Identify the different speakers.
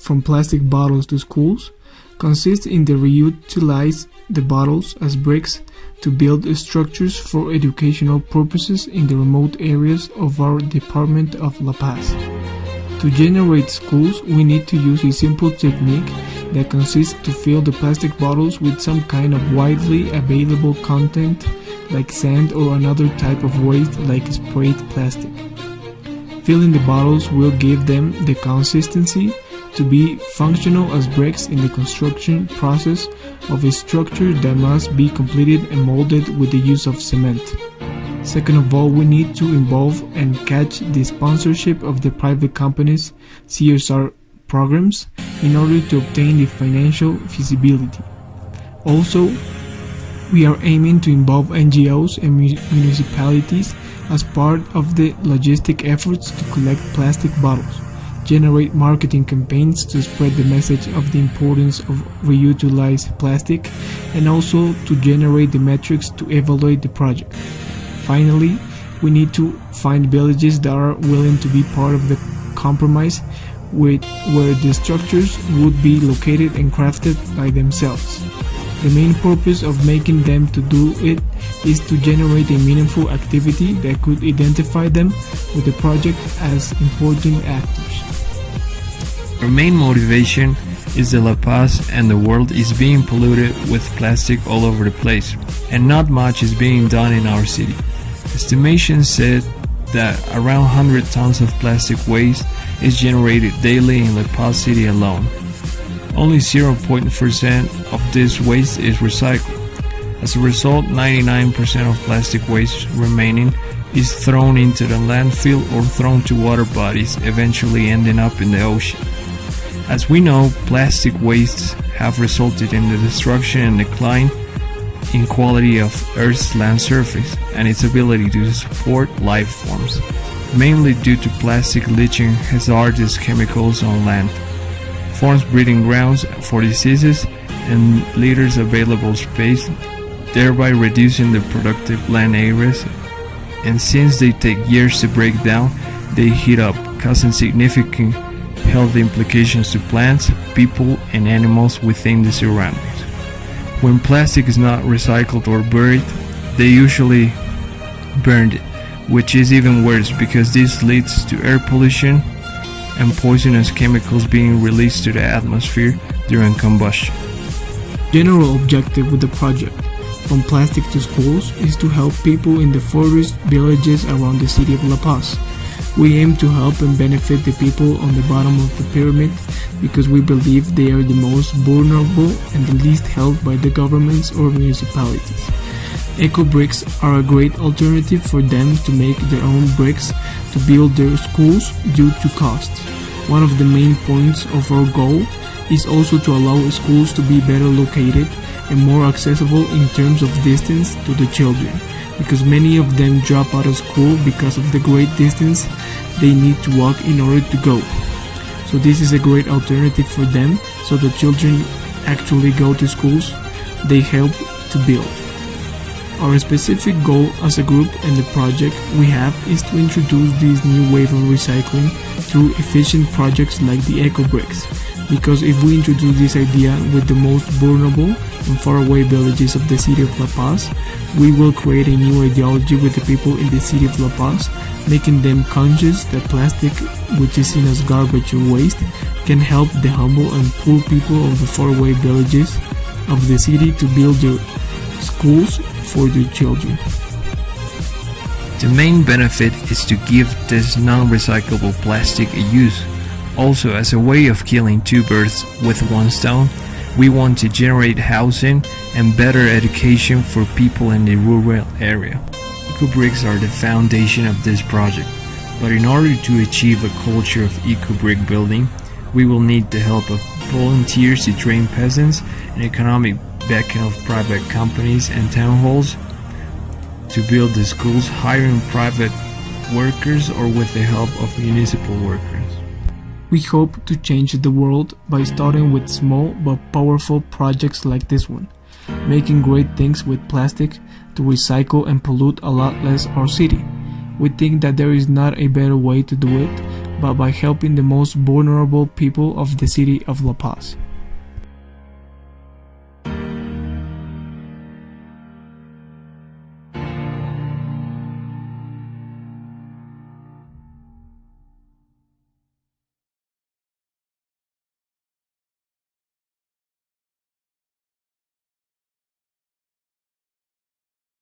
Speaker 1: from plastic bottles to schools consists in the reutilize the bottles as bricks to build structures for educational purposes in the remote areas of our department of La Paz. To generate schools, we need to use a simple technique that consists to fill the plastic bottles with some kind of widely available content like sand or another type of waste like sprayed plastic. Filling the bottles will give them the consistency to be functional as bricks in the construction process of a structure that must be completed and molded with the use of cement. Second of all, we need to involve and catch the sponsorship of the private companies' CSR programs in order to obtain the financial feasibility. Also, we are aiming to involve NGOs and municipalities as part of the logistic efforts to collect plastic bottles, generate marketing campaigns to spread the message of the importance of reutilized plastic, and also to generate the metrics to evaluate the project. Finally, we need to find villages that are willing to be part of the compromise where the structures would be located and crafted by themselves. The main purpose of making them to do it is to generate a meaningful activity that could identify them with the project as important actors.
Speaker 2: Our main motivation is that La Paz and the world is being polluted with plastic all over the place, and not much is being done in our city. Estimations said that around 100 tons of plastic waste is generated daily in La Paz city alone. Only 0.4% of this waste is recycled. As a result, 99% of plastic waste remaining is thrown into the landfill or thrown to water bodies, eventually ending up in the ocean. As we know, plastic wastes have resulted in the destruction and decline in quality of Earth's land surface and its ability to support life forms, mainly due to plastic leaching hazardous chemicals on land, forms breeding grounds for diseases, and litters available space, thereby reducing the productive land areas. And since they take years to break down, they heat up, causing significant health implications to plants, people, and animals within the surroundings. When plastic is not recycled or buried, they usually burn it, which is even worse because this leads to air pollution and poisonous chemicals being released to the atmosphere during combustion.
Speaker 1: General objective with the project, From Plastic to Schools, is to help people in the forest villages around the city of La Paz. We aim to help and benefit the people on the bottom of the pyramid because we believe they are the most vulnerable and the least helped by the governments or municipalities. Eco bricks are a great alternative for them to make their own bricks to build their schools due to costs. One of the main points of our goal is also to allow schools to be better located and more accessible in terms of distance to the children, because many of them drop out of school because of the great distance they need to walk in order to go. So this is a great alternative for them, so the children actually go to schools they help to build. Our specific goal as a group and the project we have is to introduce this new wave of recycling through efficient projects like the Eco Bricks, because if we introduce this idea with the most vulnerable and faraway villages of the city of La Paz, we will create a new ideology with the people in the city of La Paz, making them conscious that plastic, which is seen as garbage or waste, can help the humble and poor people of the faraway villages of the city to build their schools for their children.
Speaker 2: The main benefit is to give this non-recyclable plastic a use. Also, as a way of killing two birds with one stone, we want to generate housing and better education for people in the rural area. Eco-bricks are the foundation of this project, but in order to achieve a culture of eco-brick building, we will need the help of volunteers to train peasants and economic backing of private companies and town halls to build the schools, hiring private workers or with the help of municipal workers.
Speaker 1: We hope to change the world by starting with small but powerful projects like this one, making great things with plastic to recycle and pollute a lot less our city. We think that there is not a better way to do it but by helping the most vulnerable people of the city of La Paz.